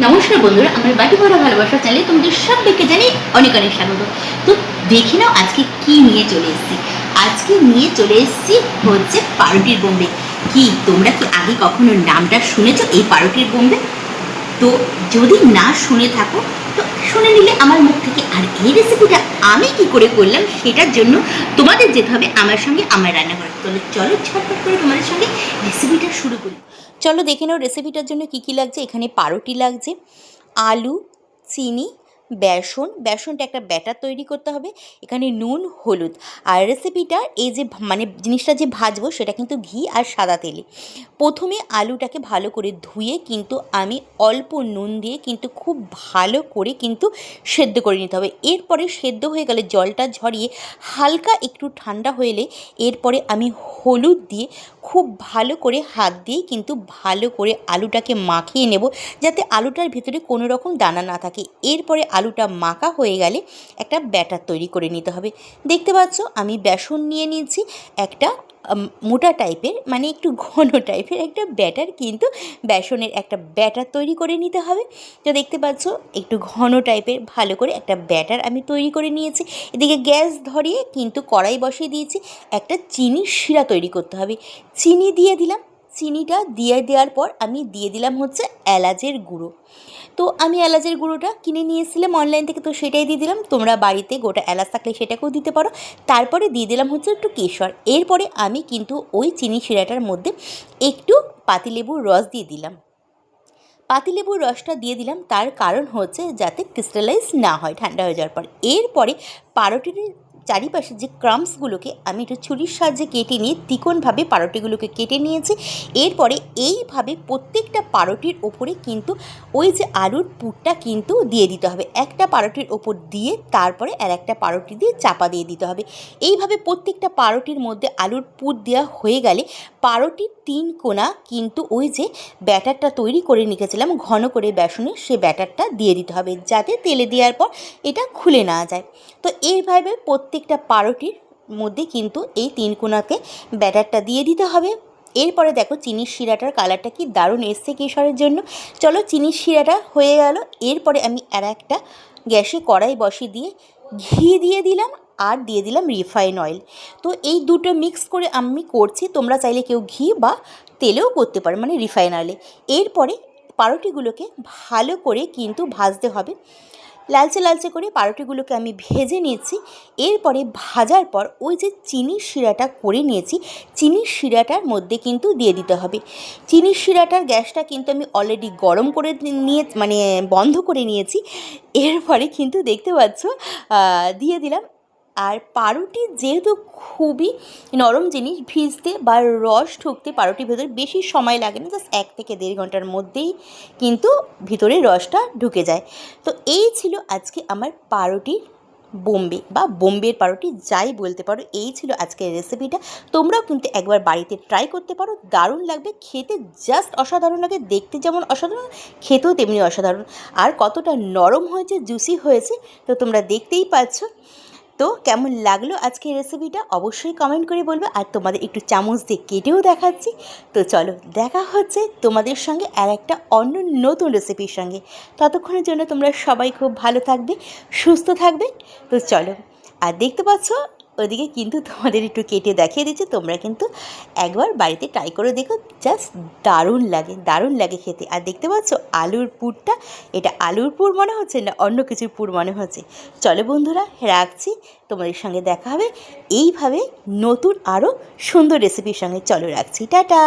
নমস্কার বন্ধুরা, আমার বাটি ভরা ভালোবাসা চ্যানেলে তোমাদের সবাইকে জানাই অনেক অনেক স্বাগত। তো দেখে নাও আজকে কি নিয়ে চলে এসেছি। আজকে নিয়ে চলে এসেছি হচ্ছে পাউরুটির বোম্বে। কি তোমরা কি আগে কখনো নামটা শুনেছো এই পাউরুটির বোম্বে? তো যদি না শুনে থাকো তো শুনে নিলে আমার মুখ থেকে। আর এই রেসিপিটা আমি কি করে করলাম সেটার জন্য তোমাদের যেতে হবে আমার সঙ্গে আমার রান্নাঘরে। তাহলে চলো ঝটপট করে তোমাদের সঙ্গে রেসিপিটা শুরু করি। চলো দেখে নাও রেসিপিটার জন্য কী কী লাগছে। এখানে পাউরুটি লাগছে, আলু, চিনি, বেসনটা একটা ব্যাটার তৈরি করতে হবে, এখানে নুন, হলুদ। আর রেসিপিটা এই যে মানে জিনিসটা যে ভাজবো সেটা কিন্তু ঘি আর সাদা তেলে। প্রথমে আলুটাকে ভালো করে ধুয়ে কিন্তু আমি অল্প নুন দিয়ে কিন্তু খুব ভালো করে কিন্তু সেদ্ধ করে নিতে হবে। এরপরে সেদ্ধ হয়ে গেলে জলটা ঝরিয়ে হালকা একটু ঠান্ডা হলে এরপরে আমি হলুদ দিয়ে খুব ভালো করে হাত দিয়ে কিন্তু ভালো করে আলুটাকে মাখিয়ে নেব, যাতে আলুটার ভিতরে কোনো রকম দানা না থাকে। এরপরে আলুটা মাখা হয়ে গেলে একটা ব্যাটার তৈরি করে নিতে হবে। দেখতে পাচ্ছ আমি বেসন নিয়ে নিয়েছি, একটা মোটা টাইপের মানে একটু ঘন টাইপের একটা ব্যাটার, কিন্তু বেসনের একটা ব্যাটার তৈরি করে নিতে হবে। তো দেখতে পাচ্ছ একটু ঘন টাইপের ভালো করে একটা ব্যাটার আমি তৈরি করে নিয়েছি। এদিকে গ্যাস ধরিয়ে কিন্তু কড়াই বসিয়ে দিয়েছি, একটা চিনির শিরা তৈরি করতে হবে। চিনি দিয়ে দিলাম, চিনিটা দিয়ে দেওয়ার পর আমি দিয়ে দিলাম হচ্ছে এলাচের গুঁড়ো। তো আমি এলাচের গুঁড়োটা কিনে নিয়ে এসেছিলাম অনলাইন থেকে, তো সেটাই দিয়ে দিলাম। তোমরা বাড়িতে গোটা এলাচ থাকলে সেটাকেও দিতে পারো। তারপরে দিয়ে দিলাম হচ্ছে একটু কেশর। এরপরে আমি কিন্তু ওই চিনি শিরাটার মধ্যে একটু পাতিলেবুর রস দিয়ে দিলাম। পাতিলেবুর রসটা দিয়ে দিলাম তার কারণ হচ্ছে যাতে ক্রিস্টালাইজ না হয় ঠান্ডা হয়ে যাওয়ার পর। এরপরে পাউরুটির চারিপাশে যে ক্রাম্পসগুলোকে আমি একটু ছুরির সাহায্যে কেটে নিয়ে তিকোণভাবে পাউরুটিগুলোকে কেটে নিয়েছি। এরপরে এইভাবে প্রত্যেকটা পাউরুটির ওপরে কিন্তু ওই যে আলুর পুরটা কিন্তু দিয়ে দিতে হবে। একটা পাউরুটির ওপর দিয়ে তারপরে আর একটা পাউরুটি দিয়ে চাপা দিয়ে দিতে হবে। এইভাবে প্রত্যেকটা পাউরুটির মধ্যে আলুর পুর দেওয়া হয়ে গেলে পাউরুটির 3 কোণা কিন্তু ওই যে ব্যাটারটা তৈরি করে রেখেছিলাম ঘন করে বেসনে, সে ব্যাটারটা দিয়ে দিতে হবে যাতে তেলে দেওয়ার পর এটা খুলে না যায়। তো এইভাবে প্রত্যেকটা পাউরুটির মধ্যে কিন্তু এই 3 কোণাতে ব্যাটারটা দিয়ে দিতে হবে। এরপরে দেখো চিনির শিরাটার কালারটা কি দারুণ এসছে কেশরের জন্য। চলো চিনির শিরাটা হয়ে গেল। এরপরে আমি আর একটা গ্যাসে কড়াই বসিয়ে দিয়ে ঘি দিয়ে দিলাম আর দিয়ে দিলাম রিফাইন অয়েল। তো এই দুটো মিক্স করে আমি করছি, তোমরা চাইলে কেউ ঘি বা তেলেও করতে পারো, মানে রিফাইন অয়েলে। এরপরে পাউরুটিগুলোকে ভালো করে কিন্তু ভাজতে হবে, লালচে লালচে করে পাউরুটিগুলোকে আমি ভেজে নিয়েছি। এরপরে ভাজার পর ওই যে চিনির শিরাটা করে নিয়েছি, চিনির শিরাটার মধ্যে কিন্তু দিয়ে দিতে হবে। চিনির শিরাটার গ্যাসটা কিন্তু আমি অলরেডি গরম করে নিয়ে মানে বন্ধ করে নিয়েছি। এরপরে কিন্তু দেখতে পাচ্ছ দিয়ে দিলাম। আর পাউরুটি যেহেতু খুবই নরম জিনিস, ভিজতে বা রস ঢুকতে পাউরুটির ভেতরে বেশি সময় লাগে না, জাস্ট 1 থেকে 1.5 ঘন্টার মধ্যেই কিন্তু ভিতরে রসটা ঢুকে যায়। তো এই ছিল আজকে আমার পাউরুটির বোম্বে বা বোম্বের পাউরুটি যাই বলতে পারো। এই ছিল আজকের রেসিপিটা। তোমরাও কিন্তু একবার বাড়িতে ট্রাই করতে পারো, দারুণ লাগবে খেতে, জাস্ট অসাধারণ লাগে। দেখতে যেমন অসাধারণ, খেতেও তেমনি অসাধারণ। আর কতটা নরম হয়েছে, জুসি হয়েছে তো তোমরা দেখতেই পাচ্ছ। তো কেমন লাগলো আজকের রেসিপিটা অবশ্যই কমেন্ট করে বলবে। আর তোমাদের একটু চামচ দিয়ে কেটেও দেখাচ্ছি। তো চলো দেখা হচ্ছে তোমাদের সঙ্গে আর একটা অন্য নতুন রেসিপির সঙ্গে। ততক্ষণের জন্য তোমরা সবাই খুব ভালো থাকবে, সুস্থ থাকবে। তো চলো, আর দেখতে পাচ্ছ ওদিকে কিন্তু তোমাদের একটু কেটে দেখিয়ে দিচ্ছি, তোমরা কিন্তু একবার বাড়িতে ট্রাই করে দেখো, জাস্ট দারুণ লাগে, দারুণ লাগে খেতে। আর দেখতে পাচ্ছ আলুর পুরটা, এটা আলুর পুর মনে হচ্ছে না অন্য কিছুর পুর মনে হচ্ছে। চলো বন্ধুরা রাখছি, তোমাদের সঙ্গে দেখা হবে এইভাবে নতুন আরও সুন্দর রেসিপির সঙ্গে। চলো রাখছি, টাটা।